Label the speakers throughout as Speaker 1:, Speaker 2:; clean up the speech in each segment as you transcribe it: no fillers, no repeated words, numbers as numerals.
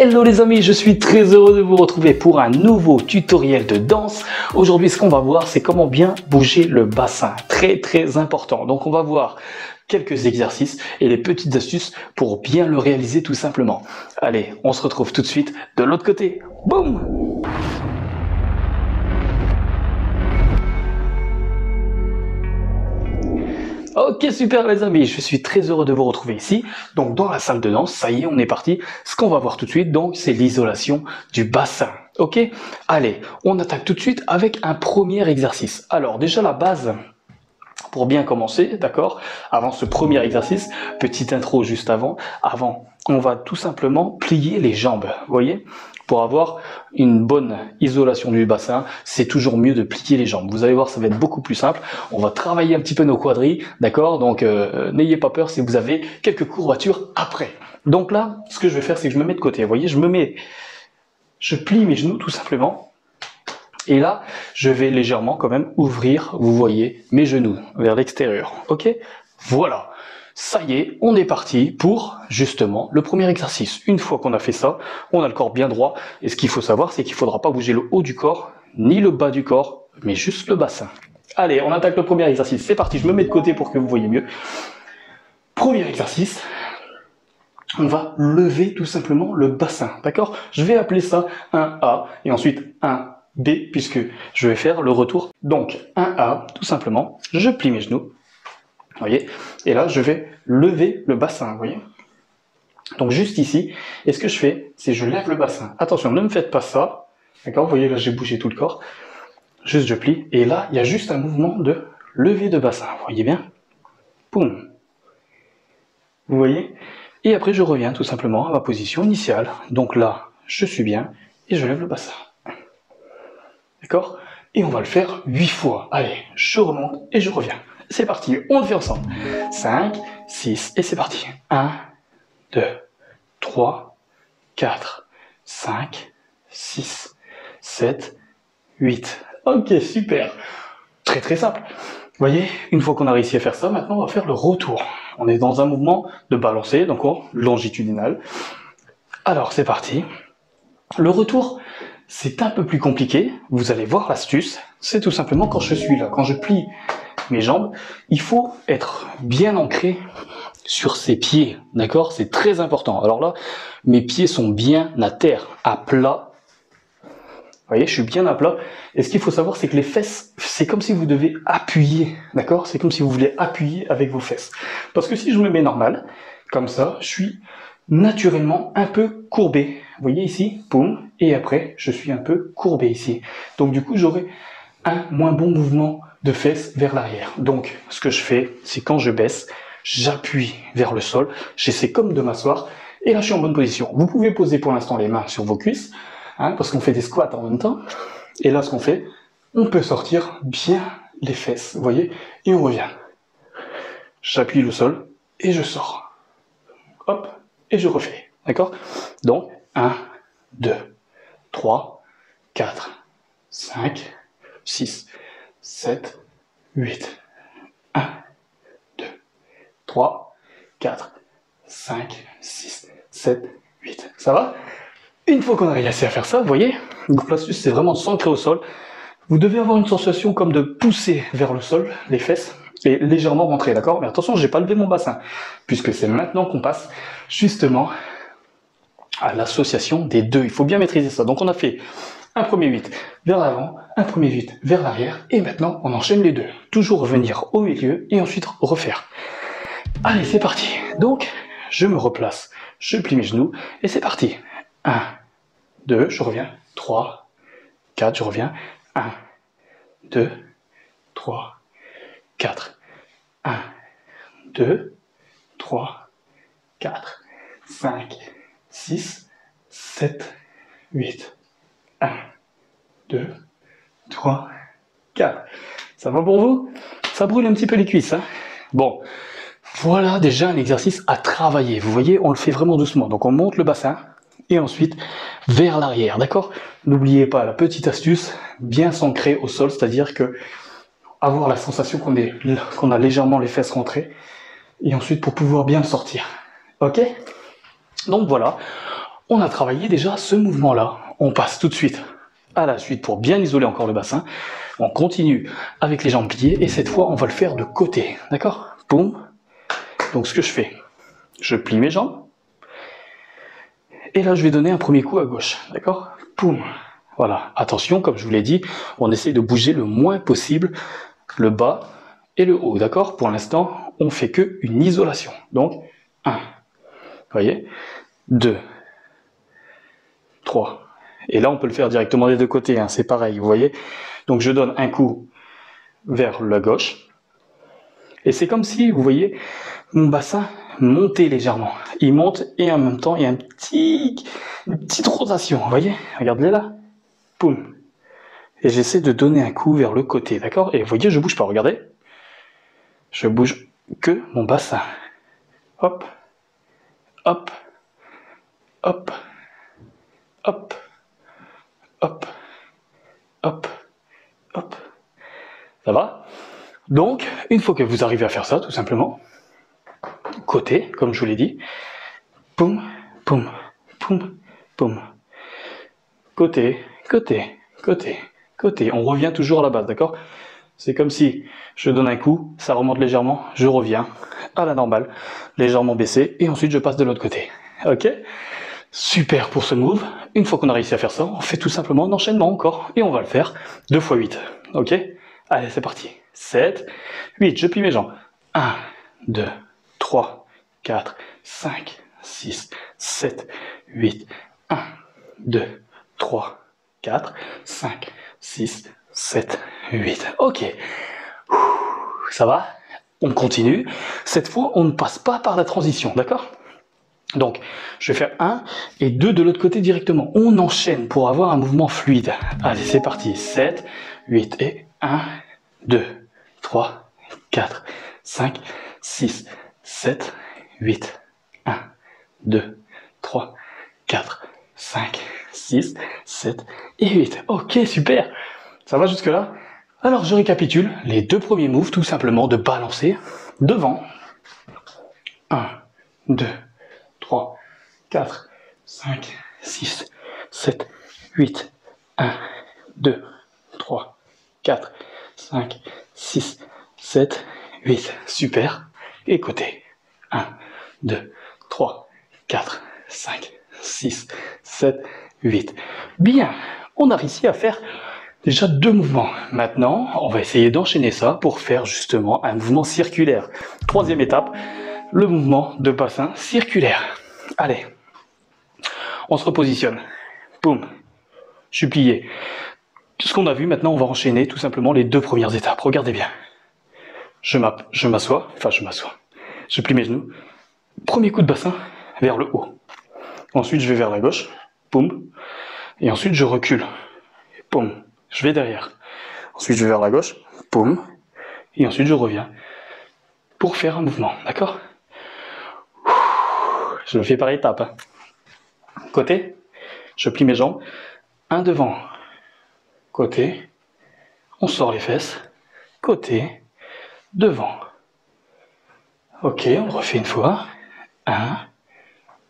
Speaker 1: Hello les amis, je suis très heureux de vous retrouver pour un nouveau tutoriel de danse. Aujourd'hui, ce qu'on va voir, c'est comment bien bouger le bassin. Très important. Donc on va voir quelques exercices et des petites astuces pour bien le réaliser tout simplement. Allez, on se retrouve tout de suite de l'autre côté. Boum! Ok, super les amis, je suis très heureux de vous retrouver ici, donc dans la salle de danse. Ça y est, on est parti. Ce qu'on va voir tout de suite, donc, c'est l'isolation du bassin. Ok, allez, on attaque tout de suite avec un premier exercice. Alors déjà la base, pour bien commencer, d'accord, avant ce premier exercice, petite intro juste avant, on va tout simplement plier les jambes, vous voyez. Pour avoir une bonne isolation du bassin, c'est toujours mieux de plier les jambes. Vous allez voir, ça va être beaucoup plus simple. On va travailler un petit peu nos quadris, d'accord. Donc, n'ayez pas peur si vous avez quelques courbatures après. Donc là, ce que je vais faire, c'est que je me mets de côté. Vous voyez, je plie mes genoux tout simplement. Et là, je vais légèrement quand même ouvrir, vous voyez, mes genoux vers l'extérieur. Ok, voilà. Ça y est, on est parti pour justement le premier exercice. Une fois qu'on a fait ça, on a le corps bien droit. Et ce qu'il faut savoir, c'est qu'il ne faudra pas bouger le haut du corps, ni le bas du corps, mais juste le bassin. Allez, on attaque le premier exercice. C'est parti, je me mets de côté pour que vous voyez mieux. Premier exercice, on va lever tout simplement le bassin, d'accord? Je vais appeler ça un A et ensuite un B, puisque je vais faire le retour. Donc, un A, tout simplement, je plie mes genoux. Vous voyez, et là je vais lever le bassin, vous voyez. Donc juste ici, et ce que je fais, c'est je lève le bassin. Attention, ne me faites pas ça, d'accord. Vous voyez, là j'ai bougé tout le corps. Juste je plie, et là il y a juste un mouvement de lever de bassin, vous voyez bien. Poum. Vous voyez. Et après je reviens tout simplement à ma position initiale. Donc là, je suis bien, et je lève le bassin. D'accord. Et on va le faire 8 fois. Allez, je remonte et je reviens. C'est parti, on le fait ensemble. 5, 6, et c'est parti. 1, 2, 3, 4, 5, 6, 7, 8. Ok, super. Très simple. Vous voyez, une fois qu'on a réussi à faire ça, maintenant on va faire le retour. On est dans un mouvement de balancer, donc longitudinal. Alors c'est parti. Le retour, c'est un peu plus compliqué. Vous allez voir l'astuce. C'est tout simplement quand je suis là, quand je plie mes jambes, il faut être bien ancré sur ses pieds, d'accord? C'est très important. Alors là, mes pieds sont bien à terre, à plat. Vous voyez, je suis bien à plat. Et ce qu'il faut savoir, c'est que les fesses, c'est comme si vous devez appuyer, d'accord? C'est comme si vous voulez appuyer avec vos fesses. Parce que si je me mets normal, comme ça, je suis naturellement un peu courbé. Vous voyez ici, boum, et après, je suis un peu courbé ici. Donc du coup, j'aurai un moins bon mouvement de fesses vers l'arrière. Donc, ce que je fais, c'est quand je baisse, j'appuie vers le sol, j'essaie comme de m'asseoir, et là je suis en bonne position. Vous pouvez poser pour l'instant les mains sur vos cuisses, hein, parce qu'on fait des squats en même temps, et là ce qu'on fait, on peut sortir bien les fesses, vous voyez, et on revient. J'appuie le sol, et je sors. Hop, et je refais, d'accord? Donc, 1, 2, 3, 4, 5, 6, 7, 8. 1, 2, 3, 4, 5, 6, 7, 8. Ça va? Une fois qu'on a réussi à faire ça, vous voyez, donc l'astuce c'est vraiment de s'ancrer au sol. Vous devez avoir une sensation comme de pousser vers le sol, les fesses, et légèrement rentrer, d'accord? Mais attention, j'ai pas levé mon bassin, puisque c'est maintenant qu'on passe justement à l'association des deux. Il faut bien maîtriser ça. Donc on a fait un premier 8 vers l'avant, un premier 8 vers l'arrière, et maintenant on enchaîne les deux. Toujours revenir au milieu et ensuite refaire. Allez, c'est parti. Donc, je me replace, je plie mes genoux, et c'est parti. 1, 2, je reviens, 3, 4, je reviens, 1, 2, 3, 4, 1, 2, 3, 4, 5, 6, 7, 8. 1, 2, 3, 4. Ça va pour vous? Ça brûle un petit peu les cuisses, hein? Bon, voilà déjà un exercice à travailler. Vous voyez, on le fait vraiment doucement. Donc on monte le bassin et ensuite vers l'arrière, d'accord? N'oubliez pas la petite astuce, bien s'ancrer au sol, c'est-à-dire que avoir la sensation qu'on a légèrement les fesses rentrées et ensuite pour pouvoir bien le sortir. Ok? Donc voilà. on a travaillé déjà ce mouvement-là. On passe tout de suite à la suite pour bien isoler encore le bassin. On continue avec les jambes pliées et cette fois, on va le faire de côté. D'accord? Boum. Donc ce que je fais, je plie mes jambes. Et là, je vais donner un premier coup à gauche. D'accord? Boum. Voilà. Attention, comme je vous l'ai dit, on essaie de bouger le moins possible le bas et le haut. D'accord? Pour l'instant, on fait que une isolation. Donc, 1. Vous voyez? 2. 3. Et là, on peut le faire directement des deux côtés, hein, c'est pareil, vous voyez. Donc, je donne un coup vers la gauche. Et c'est comme si, vous voyez, mon bassin montait légèrement. Il monte et en même temps, il y a une petite rotation, vous voyez. Regardez là. Boum. Et j'essaie de donner un coup vers le côté, d'accord? Et vous voyez, je bouge pas, regardez. Je bouge que mon bassin. Hop. Hop. Hop. Hop. Hop, hop, hop. Ça va? Donc, une fois que vous arrivez à faire ça, tout simplement, côté, comme je vous l'ai dit, poum, poum, poum, poum. Côté, côté, côté, côté. On revient toujours à la base, d'accord? C'est comme si je donne un coup, ça remonte légèrement, je reviens à la normale, légèrement baissé, et ensuite je passe de l'autre côté. Ok? Super pour ce move. Une fois qu'on a réussi à faire ça, on fait tout simplement un enchaînement encore. Et on va le faire 2 x 8. Ok? Allez, c'est parti. 7, 8, je plie mes jambes. 1, 2, 3, 4, 5, 6, 7, 8. 1, 2, 3, 4, 5, 6, 7, 8. Ok. Ça va? On continue. Cette fois, on ne passe pas par la transition, d'accord? Donc, je vais faire 1 et 2 de l'autre côté directement. On enchaîne pour avoir un mouvement fluide. Allez, c'est parti. 7, 8 et 1, 2, 3, 4, 5, 6, 7, 8. 1, 2, 3, 4, 5, 6, 7 et 8. Ok, super. Ça va jusque-là? Alors, je récapitule les 2 premiers moves, tout simplement de balancer devant. 1, 2, 3, 4, 5, 6, 7, 8, 1, 2, 3, 4, 5, 6, 7, 8. Super. Et côté. 1, 2, 3, 4, 5, 6, 7, 8. Bien. On a réussi à faire déjà 2 mouvements. Maintenant, on va essayer d'enchaîner ça pour faire justement un mouvement circulaire. 3e étape, le mouvement de bassin circulaire. Allez, on se repositionne. Boum, je suis plié. Ce qu'on a vu, maintenant on va enchaîner tout simplement les 2 premières étapes. Regardez bien. Je m'assois, je plie mes genoux. Premier coup de bassin vers le haut. Ensuite je vais vers la gauche, boum. Et ensuite je recule, boum. Je vais derrière. Ensuite je vais vers la gauche, boum. Et ensuite je reviens pour faire un mouvement, d'accord? Je le fais par étapes. Hein. Côté, je plie mes jambes. 1 devant. Côté, on sort les fesses. Côté, devant. Ok, on le refait une fois. 1,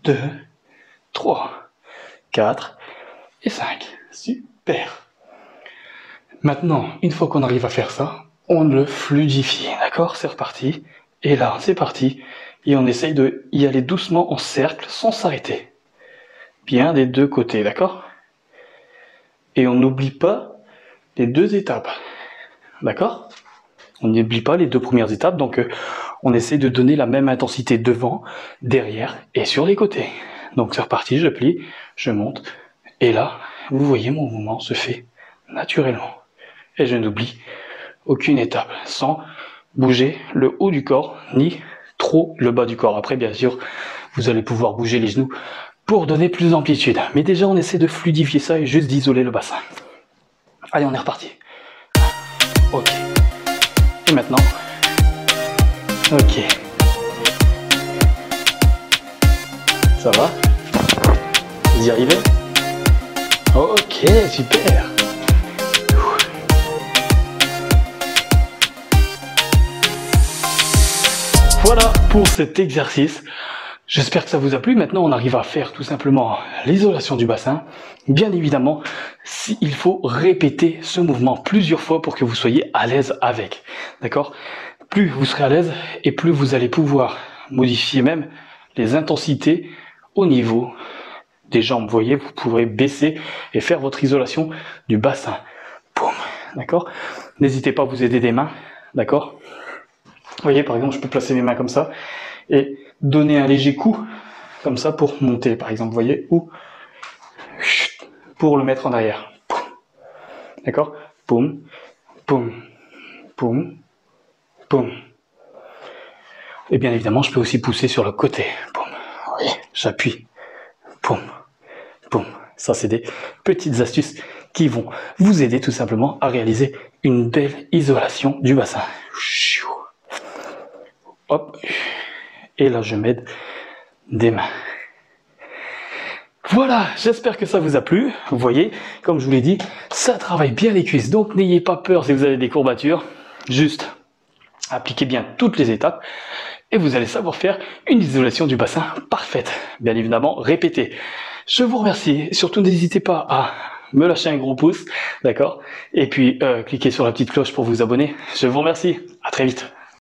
Speaker 1: 2, 3, 4 et 5. Super. Maintenant, une fois qu'on arrive à faire ça, on le fluidifie. D'accord? C'est reparti. Et là, c'est parti. Et on essaye de y aller doucement en cercle sans s'arrêter. Bien des 2 côtés, d'accord? Et on n'oublie pas les 2 étapes. D'accord? On n'oublie pas les 2 premières étapes, donc on essaie de donner la même intensité devant, derrière et sur les côtés. Donc c'est reparti, je plie, je monte. Et là, vous voyez, mon mouvement se fait naturellement. Et je n'oublie aucune étape, sans bouger le haut du corps, ni trop le bas du corps. Après, bien sûr, vous allez pouvoir bouger les genoux pour donner plus d'amplitude. Mais déjà, on essaie de fluidifier ça et juste d'isoler le bassin. Allez, on est reparti. Ok. Et maintenant, ok. Ça va? Vous y arrivez? Ok, super. Voilà pour cet exercice. J'espère que ça vous a plu. Maintenant, on arrive à faire tout simplement l'isolation du bassin. Bien évidemment, il faut répéter ce mouvement plusieurs fois pour que vous soyez à l'aise avec. D'accord? Plus vous serez à l'aise et plus vous allez pouvoir modifier même les intensités au niveau des jambes. Vous voyez, vous pourrez baisser et faire votre isolation du bassin. Boum. D'accord? N'hésitez pas à vous aider des mains. D'accord? Vous voyez, par exemple, je peux placer mes mains comme ça et donner un léger coup comme ça pour monter, par exemple, vous voyez, ou pour le mettre en arrière. D'accord? Poum, poum, poum, poum. Et bien évidemment, je peux aussi pousser sur le côté. Poum. Oui, j'appuie. Poum, poum. Ça, c'est des petites astuces qui vont vous aider tout simplement à réaliser une belle isolation du bassin. Hop. Et là, je m'aide des mains. Voilà, j'espère que ça vous a plu. Vous voyez, comme je vous l'ai dit, ça travaille bien les cuisses. Donc, n'ayez pas peur si vous avez des courbatures. Juste, appliquez bien toutes les étapes et vous allez savoir faire une isolation du bassin parfaite. Bien évidemment, répétez. Je vous remercie. Surtout, n'hésitez pas à me lâcher un gros pouce, d'accord? Et puis, cliquez sur la petite cloche pour vous abonner. Je vous remercie. À très vite.